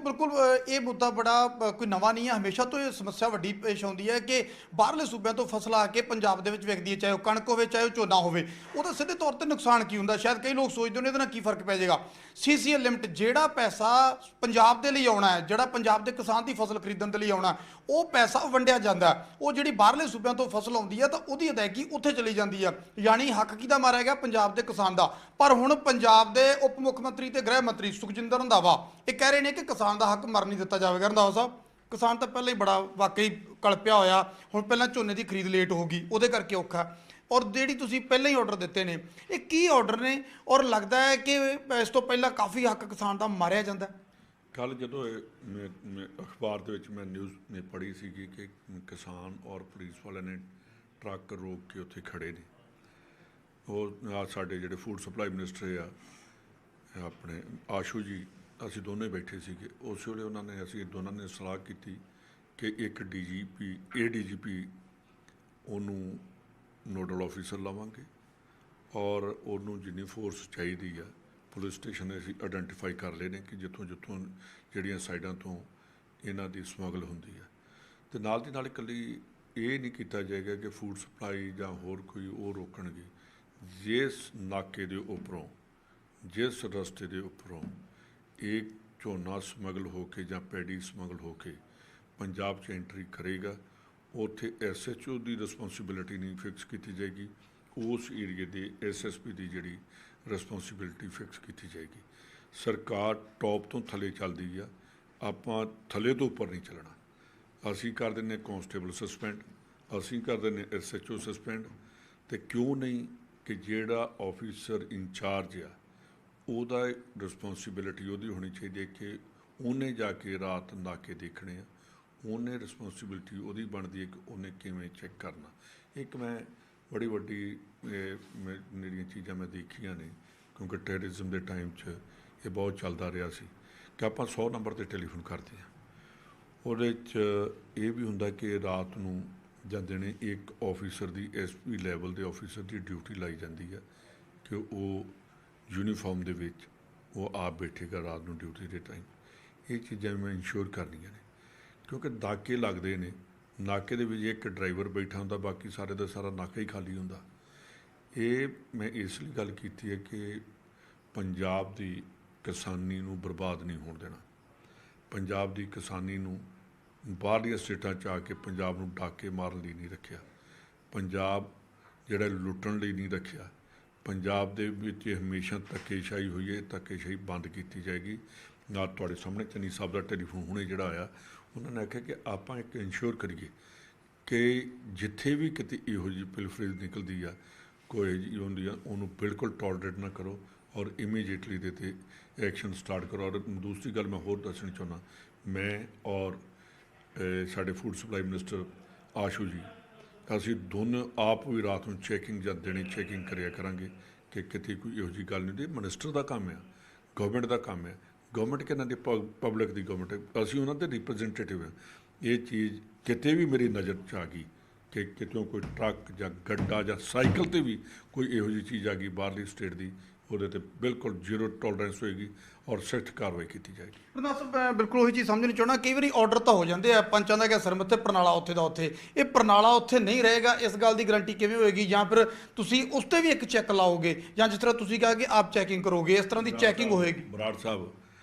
बिल्कुल ये मुद्दा बड़ा कोई नवा नहीं है, हमेशा तो ये समस्या वड्डी पेश आउंदी है कि बाहरले सूबे तो फसल आके पंजाब दे विच विकदी है, चाहे वो कणक होवे चाहे वो झोना होवे। ਉਹਦਾ ਸਿੱਧੇ ਤੌਰ ਤੇ ਨੁਕਸਾਨ ਕੀ ਹੁੰਦਾ, ਸ਼ਾਇਦ ਕਈ ਲੋਕ ਸੋਚਦੇ ਨੇ ਇਹਦੇ ਨਾਲ ਕੀ ਫਰਕ ਪੈ ਜਾਏਗਾ। ਸੀਸੀਐਲ ਲਿਮਟ ਜਿਹੜਾ ਪੈਸਾ ਪੰਜਾਬ ਦੇ ਲਈ ਆਉਣਾ ਹੈ, ਜਿਹੜਾ ਪੰਜਾਬ ਦੇ ਕਿਸਾਨ ਦੀ ਫਸਲ ਖਰੀਦਣ ਦੇ ਲਈ ਆਉਣਾ, ਉਹ ਪੈਸਾ ਵੰਡਿਆ ਜਾਂਦਾ ਹੈ। ਉਹ ਜਿਹੜੀ ਬਾਹਰਲੇ ਸੂਬਿਆਂ ਤੋਂ ਫਸਲ ਆਉਂਦੀ ਹੈ ਤਾਂ ਉਹਦੀ ਅਦਾਇਗੀ ਉੱਥੇ ਚਲੀ ਜਾਂਦੀ ਹੈ, ਯਾਨੀ ਹੱਕ ਕਿਹਦਾ ਮਾਰਿਆ ਗਿਆ, ਪੰਜਾਬ ਦੇ ਕਿਸਾਨ ਦਾ। ਪਰ ਹੁਣ ਪੰਜਾਬ ਦੇ ਉਪ ਮੁੱਖ ਮੰਤਰੀ ਤੇ ਗ੍ਰਹਿ ਮੰਤਰੀ ਸੁਖਜਿੰਦਰ ਰੰਧਾਵਾ ਇਹ ਕਹਿ ਰਹੇ ਨੇ ਕਿ ਕਿਸਾਨ ਦਾ ਹੱਕ ਮਰ ਨਹੀਂ ਦਿੱਤਾ ਜਾਵੇਗਾ। ਰੰਧਾਵਾ ਸਾਹਿਬ, ਕਿਸਾਨ ਤਾਂ ਪਹਿਲਾਂ ਹੀ ਬੜਾ ਵਾਕਈ ਕਲਪਿਆ ਹੋਇਆ, ਹੁਣ ਪਹਿਲਾਂ ਝੋਨੇ ਦੀ ਖਰੀਦ ਲੇਟ ਹੋ ਗਈ, ਉਹਦੇ ਕਰਕੇ ਔਖਾ। ਔਰ ਜਿਹੜੀ ਤੁਸੀਂ ਪਹਿਲਾਂ ਹੀ ਆਰਡਰ ਦਿੱਤੇ ਨੇ, ਇਹ ਕੀ ਆਰਡਰ ਨੇ, ਔਰ ਲੱਗਦਾ ਹੈ ਕਿ ਇਸ ਤੋਂ ਪਹਿਲਾਂ ਕਾਫੀ ਹੱਕ ਕਿਸਾਨ ਦਾ ਮਾਰਿਆ ਜਾਂਦਾ। ਕੱਲ੍ਹ ਜਦੋਂ ਮੈਂ ਅਖਬਾਰ ਦੇ ਵਿੱਚ ਮੈਂ ਨਿਊਜ਼ ਨੇ ਪੜ੍ਹੀ ਸੀਗੀ ਕਿ ਕਿਸਾਨ ਔਰ ਪੁਲਿਸ ਵਾਲਿਆਂ ਨੇ ਟਰੱਕ ਰੋਕ ਕੇ ਉੱਥੇ ਖੜੇ ਨੇ। ਉਹ ਸਾਡੇ ਜਿਹੜੇ ਫੂਡ ਸਪਲਾਈ ਮਿਨਿਸਟਰ ਆ ਆਪਣੇ ਆਸ਼ੂ ਜੀ, ਅਸੀਂ ਦੋਨੇ ਬੈਠੇ ਸੀਗੇ ਉਸ ਵੇਲੇ। ਅਸੀਂ ਦੋਨਾਂ ਨੇ ਸਲਾਹ ਕੀਤੀ ਕਿ ਇੱਕ ਡੀਜੀਪੀ ਏਡੀਜੀਪੀ ਉਹਨੂੰ ਨੋਡਲ ਆਫੀਸਰ ਲਾਵਾਂਗੇ ਔਰ ਉਹਨੂੰ ਜਿੰਨੀ ਫੋਰਸ ਚਾਹੀਦੀ ਆ, ਪੁਲਿਸ ਸਟੇਸ਼ਨ ਅਸੀਂ ਆਇਡੈਂਟੀਫਾਈ ਕਰ ਲਏ ਨੇ ਕਿ ਜਿੱਥੋਂ ਜਿਹੜੀਆਂ ਸਾਈਡਾਂ ਤੋਂ ਇਹਨਾਂ ਦੀ ਸਮਗਲ ਹੁੰਦੀ ਆ। ਅਤੇ ਨਾਲ ਦੀ ਨਾਲ ਇਕੱਲੀ ਇਹ ਨਹੀਂ ਕੀਤਾ ਜਾਏਗਾ ਕਿ ਫੂਡ ਸਪਲਾਈ ਜਾਂ ਹੋਰ ਕੋਈ ਉਹ ਰੋਕਣਗੇ। ਜਿਸ ਨਾਕੇ ਦੇ ਉੱਪਰੋਂ, ਜਿਸ ਰਸਤੇ ਦੇ ਉੱਪਰੋਂ ਇਹ ਝੋਨਾ ਸਮਗਲ ਹੋ ਕੇ ਜਾਂ ਪੈਡੀ ਸਮਗਲ ਹੋ ਕੇ ਪੰਜਾਬ 'ਚ ਐਂਟਰੀ ਕਰੇਗਾ, ਉੱਥੇ SHO ਦੀ ਰਿਸਪੌਂਸੀਬਿਲਿਟੀ ਨਹੀਂ ਫਿਕਸ ਕੀਤੀ ਜਾਏਗੀ, ਉਸ ਏਰੀਏ ਦੇ SSP ਦੀ ਜਿਹੜੀ ਰਿਸਪੌਂਸੀਬਿਲਿਟੀ ਫਿਕਸ ਕੀਤੀ ਜਾਏਗੀ। ਸਰਕਾਰ ਟੌਪ ਤੋਂ ਥੱਲੇ ਚੱਲਦੀ ਆ, ਆਪਾਂ ਥੱਲੇ ਤੋਂ ਉੱਪਰ ਨਹੀਂ ਚੱਲਣਾ। ਅਸੀਂ ਕਰ ਦਿੰਦੇ ਕਾਂਸਟੇਬਲ ਸਸਪੈਂਡ, ਅਸੀਂ ਕਰ ਦਿੰਦੇ SHO ਸਸਪੈਂਡ। ਅਤੇ ਕਿਉਂ ਨਹੀਂ ਕਿ ਜਿਹੜਾ ਆਫਿਸਰ ਇੰਚਾਰਜ ਆ ਉਹਦਾ ਰਿਸਪੌਂਸੀਬਿਲਿਟੀ ਉਹਦੀ ਹੋਣੀ ਚਾਹੀਦੀ ਹੈ ਕਿ ਉਹਨੇ ਜਾ ਕੇ ਰਾਤ ਨਾਕੇ ਦੇਖਣੇ ਆ, ਉਹਨੇ ਰਿਸਪੌਂਸੀਬਿਲਿਟੀ ਉਹਦੀ ਬਣਦੀ ਹੈ ਕਿ ਉਹਨੇ ਕਿਵੇਂ ਚੈੱਕ ਕਰਨਾ। ਇੱਕ ਮੈਂ ਬੜੀ ਵੱਡੀ ਮੇਰੀਆਂ ਚੀਜ਼ਾਂ ਮੈਂ ਦੇਖੀਆਂ ਨੇ, ਕਿਉਂਕਿ ਟੈਰਰਿਜ਼ਮ ਦੇ ਟਾਈਮ 'ਚ ਇਹ ਬਹੁਤ ਚੱਲਦਾ ਰਿਹਾ ਸੀ ਕਿ ਆਪਾਂ 100 ਨੰਬਰ 'ਤੇ ਟੈਲੀਫੋਨ ਕਰਦੇ ਹਾਂ। ਉਹਦੇ 'ਚ ਇਹ ਵੀ ਹੁੰਦਾ ਕਿ ਰਾਤ ਨੂੰ ਜਾਂ ਦਿਨੇ ਇੱਕ ਆਫਿਸਰ ਦੀ SP ਲੈਵਲ ਦੇ ਆਫਿਸਰ ਦੀ ਡਿਊਟੀ ਲਾਈ ਜਾਂਦੀ ਹੈ ਕਿ ਉਹ ਯੂਨੀਫਾਰਮ ਦੇ ਵਿੱਚ ਉਹ ਆਪ ਬੈਠੇਗਾ ਰਾਤ ਨੂੰ ਡਿਊਟੀ ਦੇ ਟਾਈਮ। ਇਹ ਚੀਜ਼ਾਂ ਮੈਂ ਇੰਸ਼ੋਰ ਕਰਨੀਆਂ ਨੇ, ਕਿਉਂਕਿ ਨਾਕੇ ਲੱਗਦੇ ਨੇ, ਨਾਕੇ ਦੇ ਵਿੱਚ ਇੱਕ ਡਰਾਈਵਰ ਬੈਠਾ ਹੁੰਦਾ, ਬਾਕੀ ਸਾਰੇ ਦਾ ਸਾਰਾ ਨਾਕਾ ਹੀ ਖਾਲੀ ਹੁੰਦਾ। ਇਹ ਮੈਂ ਇਸ ਲਈ ਗੱਲ ਕੀਤੀ ਹੈ ਕਿ ਪੰਜਾਬ ਦੀ ਕਿਸਾਨੀ ਨੂੰ ਬਰਬਾਦ ਨਹੀਂ ਹੋਣ ਦੇਣਾ। ਪੰਜਾਬ ਦੀ ਕਿਸਾਨੀ ਨੂੰ ਬਾਹਰਲੀਆਂ ਸਟੇਟਾਂ 'ਚ ਆ ਕੇ ਪੰਜਾਬ ਨੂੰ ਡਾਕੇ ਮਾਰਨ ਲਈ ਨਹੀਂ ਰੱਖਿਆ, ਪੰਜਾਬ ਜਿਹੜਾ ਲੁੱਟਣ ਲਈ ਨਹੀਂ ਰੱਖਿਆ। ਪੰਜਾਬ ਦੇ ਵਿੱਚ ਹਮੇਸ਼ਾ ਧੱਕੇਸ਼ਾਹੀ ਹੋਈ ਹੈ, ਧੱਕੇਸ਼ਾਹੀ ਬੰਦ ਕੀਤੀ ਜਾਏਗੀ। ਨਾਲ ਤੁਹਾਡੇ ਸਾਹਮਣੇ ਚੰਨੀ ਸਾਹਿਬ ਦਾ ਟੈਲੀਫੋਨ ਹੁਣੇ ਜਿਹੜਾ ਆਇਆ, ਉਹਨਾਂ ਨੇ ਆਖਿਆ ਕਿ ਆਪਾਂ ਇੱਕ ਇੰਸ਼ੋਰ ਕਰੀਏ ਕਿ ਜਿੱਥੇ ਵੀ ਕਿਤੇ ਇਹੋ ਜਿਹੀ ਪਿਲਫਰੇਜ ਨਿਕਲਦੀ ਆ, ਕੋਈ ਜਿਹੀ ਹੁੰਦੀ ਆ, ਉਹਨੂੰ ਬਿਲਕੁਲ ਟੋਲਰੇਟ ਨਾ ਕਰੋ ਔਰ ਇਮੀਡੀਏਟਲੀ ਦੇ 'ਤੇ ਐਕਸ਼ਨ ਸਟਾਰਟ ਕਰੋ। ਔਰ ਦੂਸਰੀ ਗੱਲ ਮੈਂ ਹੋਰ ਦੱਸਣੀ ਚਾਹੁੰਦਾ, ਮੈਂ ਔਰ ਸਾਡੇ ਫੂਡ ਸਪਲਾਈ ਮਿਨਿਸਟਰ ਆਸ਼ੂ ਜੀ, ਅਸੀਂ ਦੋਨੋਂ ਆਪ ਵੀ ਰਾਤ ਨੂੰ ਚੈਕਿੰਗ ਜਾਂ ਦਿਨੇ ਚੈਕਿੰਗ ਕਰਿਆ ਕਰਾਂਗੇ ਕਿ ਕਿਤੇ ਕੋਈ ਇਹੋ ਜਿਹੀ ਗੱਲ ਨਹੀਂ ਹੁੰਦੀ। ਮਿਨਿਸਟਰ ਦਾ ਕੰਮ ਆ, ਗਵਰਨਮੈਂਟ ਦਾ ਕੰਮ ਹੈ। ਗਵਰਨਮੈਂਟ ਕਿਹਨਾਂ ਦੀ, ਪਬਲਿਕ ਦੀ ਗਵਰਨਮੈਂਟ ਹੈ, ਅਸੀਂ ਉਹਨਾਂ ਦੇ ਰਿਪਰੈਜ਼ੈਂਟੇਟਿਵ ਹਾਂ। ਇਹ ਚੀਜ਼ ਕਿਤੇ ਵੀ ਮੇਰੀ ਨਜ਼ਰ 'ਚ ਆ ਗਈ ਕਿ ਕਿਤੋਂ ਕੋਈ ਟਰੱਕ ਜਾਂ ਗੱਡਾ ਜਾਂ ਸਾਈਕਲ 'ਤੇ ਵੀ ਕੋਈ ਇਹੋ ਜਿਹੀ ਚੀਜ਼ ਆ ਗਈ ਬਾਹਰਲੀ ਸਟੇਟ ਦੀ, ਉਹਦੇ 'ਤੇ ਬਿਲਕੁਲ ਜ਼ੀਰੋ ਟੋਲਰੈਂਸ ਹੋਏਗੀ ਔਰ ਸਖਤ ਕਾਰਵਾਈ ਕੀਤੀ ਜਾਏਗੀ। ਰੰਧਾਵਾ ਸਾਹਿਬ, ਮੈਂ ਬਿਲਕੁਲ ਉਹੀ ਚੀਜ਼ ਸਮਝਣੀ ਚਾਹੁੰਦਾ, ਕਈ ਵਾਰੀ ਆਰਡਰ ਤਾਂ ਹੋ ਜਾਂਦੇ ਆ ਪੰਚਾਂ ਦਾ ਕਿ ਸਿਰ ਮੱਥੇ ਪ੍ਰਣਾਲਾ ਉੱਥੇ ਦਾ ਉੱਥੇ, ਇਹ ਪ੍ਰਣਾਲਾ ਉੱਥੇ ਨਹੀਂ ਰਹੇਗਾ, ਇਸ ਗੱਲ ਦੀ ਗਰੰਟੀ ਕਿਵੇਂ ਹੋਏਗੀ? ਜਾਂ ਫਿਰ ਤੁਸੀਂ ਉਸ 'ਤੇ ਵੀ ਇੱਕ ਚੈੱਕ ਲਾਓਗੇ, ਜਾਂ ਜਿਸ ਤਰ੍ਹਾਂ ਤੁਸੀਂ ਕਿਹਾ ਕਿ ਆਪ ਚੈਕਿੰਗ ਕਰੋਗੇ, ਇਸ ਤਰ੍ਹਾਂ ਦੀ ਚੈਕਿੰਗ ਹੋਏਗੀ? ਬਰਾੜ ਸਾਹਿਬ,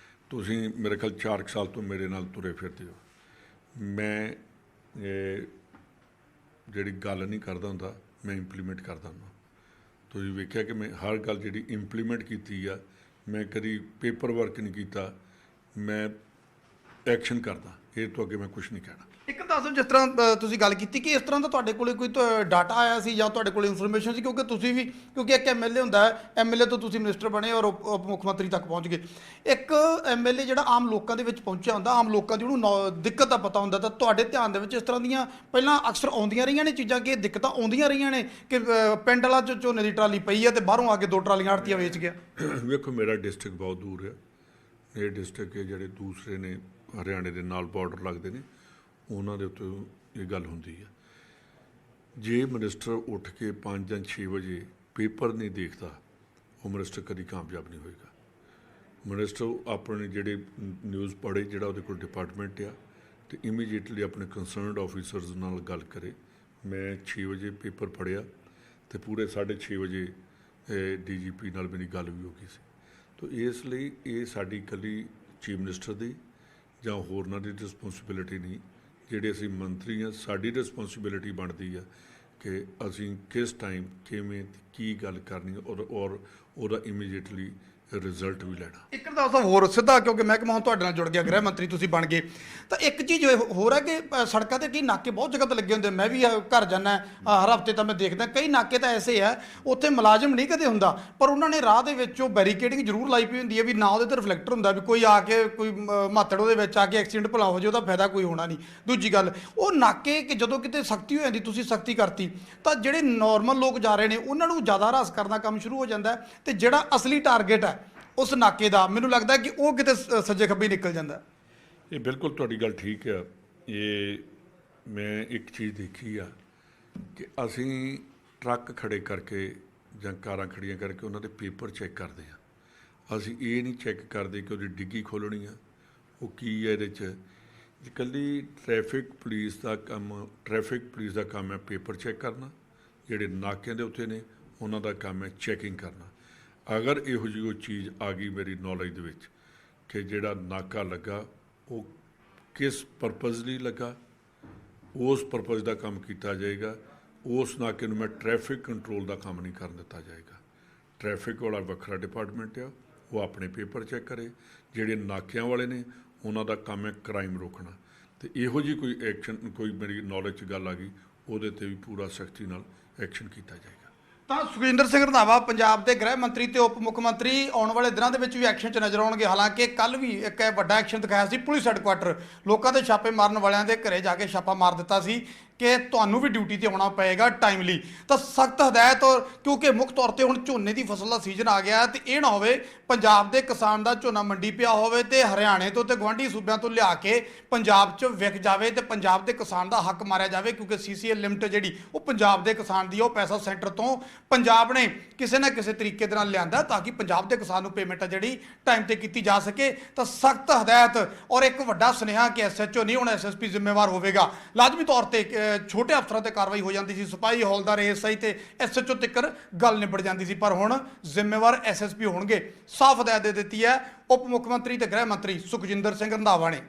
ਤੁਸੀਂ ਮੇਰੇ ਖਿਆਲ 4 ਸਾਲ ਤੋਂ ਮੇਰੇ ਨਾਲ ਤੁਰੇ ਫਿਰਦੇ ਹੋ। ਮੈਂ ਜਿਹੜੀ ਗੱਲ ਨਹੀਂ ਕਰਦਾ ਹੁੰਦਾ, ਮੈਂ ਇੰਪਲੀਮੈਂਟ ਕਰਦਾ ਹੁੰਦਾ। ਤੁਸੀਂ ਵੇਖਿਆ ਕਿ ਮੈਂ ਹਰ ਗੱਲ ਜਿਹੜੀ ਇੰਪਲੀਮੈਂਟ ਕੀਤੀ ਆ, ਮੈਂ ਕਦੀ ਪੇਪਰ ਵਰਕ ਨਹੀਂ ਕੀਤਾ, ਮੈਂ ਐਕਸ਼ਨ ਕਰਦਾ। ਇਹ ਤੋਂ ਅੱਗੇ ਮੈਂ ਕੁਛ ਨਹੀਂ ਕਹਿਣਾ। ਇੱਕ ਦੱਸੋ, ਜਿਸ ਤਰ੍ਹਾਂ ਤੁਸੀਂ ਗੱਲ ਕੀਤੀ ਕਿ ਇਸ ਤਰ੍ਹਾਂ ਦਾ ਤੁਹਾਡੇ ਕੋਲ ਕੋਈ ਡਾਟਾ ਆਇਆ ਸੀ ਜਾਂ ਤੁਹਾਡੇ ਕੋਲ ਇਨਫੋਰਮੇਸ਼ਨ ਸੀ, ਕਿਉਂਕਿ ਤੁਸੀਂ ਵੀ, ਕਿਉਂਕਿ ਇੱਕ MLA ਹੁੰਦਾ ਹੈ, MLA ਤੋਂ ਤੁਸੀਂ ਮਿਨਿਸਟਰ ਬਣੇ ਔਰ ਉਪ ਮੁੱਖ ਮੰਤਰੀ ਤੱਕ ਪਹੁੰਚ ਗਏ। ਇੱਕ MLA ਜਿਹੜਾ ਆਮ ਲੋਕਾਂ ਦੇ ਵਿੱਚ ਪਹੁੰਚਿਆ ਹੁੰਦਾ, ਆਮ ਲੋਕਾਂ ਦੀ ਉਹਨੂੰ ਦਿੱਕਤ ਦਾ ਪਤਾ ਹੁੰਦਾ, ਤਾਂ ਤੁਹਾਡੇ ਧਿਆਨ ਦੇ ਵਿੱਚ ਇਸ ਤਰ੍ਹਾਂ ਦੀਆਂ ਪਹਿਲਾਂ ਅਕਸਰ ਆਉਂਦੀਆਂ ਰਹੀਆਂ ਨੇ ਚੀਜ਼ਾਂ ਕਿ ਇਹ ਦਿੱਕਤਾਂ ਆਉਂਦੀਆਂ ਰਹੀਆਂ ਨੇ ਕਿ ਪਿੰਡ ਵਾਲਾ ਝੋਨੇ ਦੀ ਟਰਾਲੀ ਪਈ ਹੈ ਅਤੇ ਬਾਹਰੋਂ ਆ ਕੇ 2 ਟਰਾਲੀਆਂ ਆੜ੍ਹਤੀਆ ਵੇਚ ਗਿਆ? ਵੇਖੋ, ਮੇਰਾ ਡਿਸਟ੍ਰਿਕਟ ਬਹੁਤ ਦੂਰ ਹੈ। ਇਹ ਡਿਸਟ੍ਰਿਕਟ ਜਿਹੜੇ ਦੂਸਰੇ ਨੇ, ਹਰਿਆਣੇ ਦੇ ਨਾਲ ਬਾਰਡਰ ਲੱਗਦੇ ਨੇ, ਉਹਨਾਂ ਦੇ ਉੱਤੇ ਇਹ ਗੱਲ ਹੁੰਦੀ ਹੈ। ਜੇ ਮਿਨਿਸਟਰ ਉੱਠ ਕੇ 5 ਜਾਂ 6 ਵਜੇ ਪੇਪਰ ਨਹੀਂ ਦੇਖਦਾ, ਉਹ ਮਿਨਿਸਟਰ ਕਦੀ ਕਾਮਯਾਬ ਨਹੀਂ ਹੋਏਗਾ। ਮਿਨਿਸਟਰ ਆਪਣੀ ਜਿਹੜੇ ਨਿਊਜ਼ ਪੜ੍ਹੇ, ਜਿਹੜਾ ਉਹਦੇ ਕੋਲ ਡਿਪਾਰਟਮੈਂਟ ਆ, ਤੇ ਇਮੀਡੀਏਟਲੀ ਆਪਣੇ ਕੰਸਰਨਡ ਆਫੀਸਰਸ ਨਾਲ ਗੱਲ ਕਰੇ। ਮੈਂ 6 ਵਜੇ ਪੇਪਰ ਪੜ੍ਹਿਆ ਤੇ ਪੂਰੇ 6:30 ਵਜੇ DGP ਨਾਲ ਮੇਰੀ ਗੱਲ ਵੀ ਹੋ ਗਈ ਸੀ। ਤਾਂ ਇਸ ਲਈ ਇਹ ਸਾਡੀ ਇਕੱਲੀ ਚੀਫ ਮਿਨਿਸਟਰ ਦੀ ਜਾਂ ਹੋਰਨਾਂ ਦੀ ਰਿਸਪੌਂਸਿਬਿਲਿਟੀ ਨਹੀਂ। ਜਿਹੜੇ ਅਸੀਂ ਮੰਤਰੀ ਹਾਂ, ਸਾਡੀ ਰਿਸਪੌਂਸਿਬਿਲਿਟੀ ਬਣਦੀ ਆ ਕਿ ਅਸੀਂ ਕਿਸ ਟਾਈਮ ਕਿਵੇਂ ਕੀ ਗੱਲ ਕਰਨੀ ਔਰ ਉਹਦਾ ਇਮੀਡੀਏਟਲੀ ਰਿਜ਼ਲਟ ਵੀ ਲੈਣਾ। ਇੱਕ ਦਾ ਹੋਰ ਸਿੱਧਾ, ਕਿਉਂਕਿ ਮਹਿਕਮਾ ਹੁਣ ਤੁਹਾਡੇ ਨਾਲ ਜੁੜ ਗਿਆ, ਗ੍ਰਹਿ ਮੰਤਰੀ ਤੁਸੀਂ ਬਣ ਗਏ, ਤਾਂ ਇੱਕ ਚੀਜ਼ ਹੋਰ ਹੈ ਕਿ ਸੜਕਾਂ ਤੇ ਕਈ ਨਾਕੇ ਬਹੁਤ ਜਗ੍ਹਾ ਤੇ ਲੱਗੇ ਹੁੰਦੇ। ਮੈਂ ਵੀ ਘਰ ਜਾਂਦਾ ਹਰ ਹਫ਼ਤੇ, ਤਾਂ ਮੈਂ ਦੇਖਦਾ ਕਈ ਨਾਕੇ ਤਾਂ ਐਸੇ ਆ ਉੱਥੇ ਮੁਲਾਜ਼ਮ ਨਹੀਂ ਕਦੇ ਹੁੰਦਾ, ਪਰ ਉਹਨਾਂ ਨੇ ਰਾਹ ਦੇ ਵਿੱਚ ਉਹ ਬੈਰੀਕੇਡਿੰਗ ਜ਼ਰੂਰ ਲਾਈ ਪਈ ਹੁੰਦੀ ਹੈ ਵੀ ਨਾ ਉਹਦੇ ਤੇ ਰਿਫਲੈਕਟਰ ਹੁੰਦਾ ਵੀ ਕੋਈ ਆ ਕੇ ਕੋਈ ਮਾਤੜ ਉਹਦੇ ਵਿੱਚ ਆ ਕੇ ਐਕਸੀਡੈਂਟ ਭਲਾ ਹੋ ਜਾਏ, ਉਹਦਾ ਫਾਇਦਾ ਕੋਈ ਹੋਣਾ ਨਹੀਂ। ਦੂਜੀ ਗੱਲ, ਉਹ ਨਾਕੇ ਕਿ ਜਦੋਂ ਕਿਤੇ ਸਖਤੀ ਹੋ ਜਾਂਦੀ, ਤੁਸੀਂ ਸਖਤੀ ਕਰਤੀ, ਤਾਂ ਜਿਹੜੇ ਨੋਰਮਲ ਲੋਕ ਜਾ ਰਹੇ ਨੇ ਉਹਨਾਂ ਨੂੰ ਜ਼ਿਆਦਾ ਹਰਾਸ ਕਰਨ ਦਾ ਕੰਮ ਸ਼ੁਰੂ ਹੋ ਜਾਂਦਾ ਹੈ, ਤੇ ਜਿਹੜਾ ਅਸਲੀ ਟਾਰਗੇਟ ਹੈ ਉਸ ਨਾਕੇ ਦਾ, ਮੈਨੂੰ ਲੱਗਦਾ ਕਿ ਉਹ ਕਿਤੇ ਸੱਜੇ ਖੱਬੇ ਨਿਕਲ ਜਾਂਦਾ। ਇਹ ਬਿਲਕੁਲ ਤੁਹਾਡੀ ਗੱਲ ਠੀਕ ਆ। ਇਹ ਮੈਂ ਇੱਕ ਚੀਜ਼ ਦੇਖੀ ਆ ਕਿ ਅਸੀਂ ਟਰੱਕ ਖੜੇ ਕਰਕੇ ਜਾਂ ਕਾਰਾਂ ਖੜੀਆਂ ਕਰਕੇ ਉਹਨਾਂ ਦੇ ਪੇਪਰ ਚੈੱਕ ਕਰਦੇ ਹਾਂ। ਅਸੀਂ ਇਹ ਨਹੀਂ ਚੈੱਕ ਕਰਦੇ ਕਿ ਉਹਦੀ ਡਿੱਗੀ ਖੋਲ੍ਹਣੀ ਆ, ਉਹ ਕੀ ਹੈ ਇਹਦੇ 'ਚ। ਇਕੱਲੀ ਟ੍ਰੈਫਿਕ ਪੁਲਿਸ ਦਾ ਕੰਮ ਹੈ ਪੇਪਰ ਚੈੱਕ ਕਰਨਾ। ਜਿਹੜੇ ਨਾਕਿਆਂ ਦੇ ਉੱਤੇ ਨੇ ਉਹਨਾਂ ਦਾ ਕੰਮ ਹੈ ਚੈਕਿੰਗ ਕਰਨਾ। ਅਗਰ ਇਹੋ ਜਿਹੀ ਕੋਈ ਚੀਜ਼ ਆ ਗਈ ਮੇਰੀ ਨੌਲੇਜ ਦੇ ਵਿੱਚ ਕਿ ਜਿਹੜਾ ਨਾਕਾ ਲੱਗਾ ਉਹ ਕਿਸ ਪਰਪਸ ਲਈ ਲੱਗਾ, ਉਸ ਪਰਪਸ ਦਾ ਕੰਮ ਕੀਤਾ ਜਾਏਗਾ। ਉਸ ਨਾਕੇ ਨੂੰ ਮੈਂ ਟ੍ਰੈਫਿਕ ਕੰਟਰੋਲ ਦਾ ਕੰਮ ਨਹੀਂ ਕਰਨ ਦਿੱਤਾ ਜਾਏਗਾ। ਟ੍ਰੈਫਿਕ ਵਾਲਾ ਵੱਖਰਾ ਡਿਪਾਰਟਮੈਂਟ ਆ, ਉਹ ਆਪਣੇ ਪੇਪਰ ਚੈੱਕ ਕਰੇ। ਜਿਹੜੇ ਨਾਕਿਆਂ ਵਾਲੇ ਨੇ ਉਹਨਾਂ ਦਾ ਕੰਮ ਹੈ ਕ੍ਰਾਈਮ ਰੋਕਣਾ। ਤੇ ਇਹੋ ਜਿਹੀ ਕੋਈ ਐਕਸ਼ਨ, ਕੋਈ ਮੇਰੀ ਨੌਲੇਜ 'ਚ ਗੱਲ ਆ ਗਈ, ਉਹਦੇ 'ਤੇ ਵੀ ਪੂਰਾ ਸਖਤੀ ਨਾਲ ਐਕਸ਼ਨ ਕੀਤਾ ਜਾਏਗਾ। ਤਾਂ ਸੁਖਜਿੰਦਰ ਸਿੰਘ ਰੰਧਾਵਾ ਪੰਜਾਬ ਦੇ ਗ੍ਰਹਿ ਮੰਤਰੀ ਤੇ ਉਪ ਮੁੱਖ ਮੰਤਰੀ ਆਉਣ ਵਾਲੇ ਦਿਨਾਂ ਦੇ ਵਿੱਚ ਵੀ ਐਕਸ਼ਨ 'ਚ ਨਜ਼ਰ ਆਉਣਗੇ। ਹਾਲਾਂਕਿ ਕੱਲ ਵੀ ਇੱਕ ਵੱਡਾ ਐਕਸ਼ਨ ਦਿਖਾਇਆ ਸੀ ਪੁਲਿਸ ਹੈੱਡਕੁਆਟਰ, ਲੋਕਾਂ ਦੇ ਛਾਪੇ ਮਾਰਨ ਵਾਲਿਆਂ ਦੇ ਘਰੇ ਜਾ ਕੇ ਛਾਪਾ ਮਾਰ ਦਿੱਤਾ ਸੀ ਕਿ ਤੁਹਾਨੂੰ ਵੀ ਡਿਊਟੀ ਤੇ ਆਉਣਾ ਪਏਗਾ ਟਾਈਮਲੀ। ਤਾਂ ਸਖਤ ਹਦਾਇਤ, ਕਿਉਂਕਿ ਮੁੱਖ ਤੌਰ ਤੇ ਹੁਣ ਝੋਨੇ ਦੀ ਫਸਲ ਦਾ ਸੀਜ਼ਨ ਆ ਗਿਆ ਤੇ ਇਹ ਨਾ ਹੋਵੇ ਪੰਜਾਬ ਦੇ ਕਿਸਾਨ ਦਾ ਝੋਨਾ ਮੰਡੀ ਪਿਆ ਹੋਵੇ ਤੇ ਹਰਿਆਣੇ ਤੋਂ ਤੇ ਗੁਆਂਢੀ ਸੂਬਿਆਂ ਤੋਂ ਲਿਆ ਕੇ ਪੰਜਾਬ 'ਚ ਵਿਕ ਜਾਵੇ ਤੇ ਪੰਜਾਬ ਦੇ ਕਿਸਾਨ ਦਾ ਹੱਕ ਮਾਰਿਆ ਜਾਵੇ, ਕਿਉਂਕਿ CCL ਲਿਮਟ ਜਿਹੜੀ ਉਹ ਪੰਜਾਬ ਦੇ ਕਿਸਾਨ ਦੀ, ਉਹ ਪੈਸਾ ਸੈਂਟਰ ਤੋਂ ਪੰਜਾਬ ਨੇ ਕਿਸੇ ਨਾ ਕਿਸੇ ਤਰੀਕੇ ਦੇ ਨਾਲ ਲਿਆਂਦਾ ਤਾਂ ਕਿ ਪੰਜਾਬ ਦੇ ਕਿਸਾਨ ਨੂੰ ਪੇਮੈਂਟ ਜਿਹੜੀ ਟਾਈਮ ਤੇ ਕੀਤੀ ਜਾ ਸਕੇ। ਤਾਂ ਸਖਤ ਹਦਾਇਤ ਔਰ ਇੱਕ ਵੱਡਾ ਸੁਨੇਹਾ ਕਿ SHO ਨਹੀਂ, ਹੁਣ SSP ਜ਼ਿੰਮੇਵਾਰ ਹੋਵੇਗਾ। ਲਾਜ਼ਮੀ ਤੌਰ ਤੇ ਛੋਟੇ ਅਫਸਰਾਂ ਤੇ ਕਾਰਵਾਈ ਹੋ ਜਾਂਦੀ ਸੀ, ਸਿਪਾਹੀ, ਹੌਲਦਾਰ, ASI ਤੇ SHO ਤੱਕ ਗੱਲ ਨਿਬੜ ਜਾਂਦੀ ਸੀ, ਪਰ ਹੁਣ ਜ਼ਿੰਮੇਵਾਰ SSP ਹੋਣਗੇ। ਸਾਫ਼ ਹਦਾਇਤ ਦੇ ਦਿੱਤੀ ਹੈ ਉਪ ਮੁੱਖ ਮੰਤਰੀ ਤੇ ਗ੍ਰਹਿ ਮੰਤਰੀ ਸੁਖਜਿੰਦਰ ਸਿੰਘ ਰੰਧਾਵਾ ਨੇ।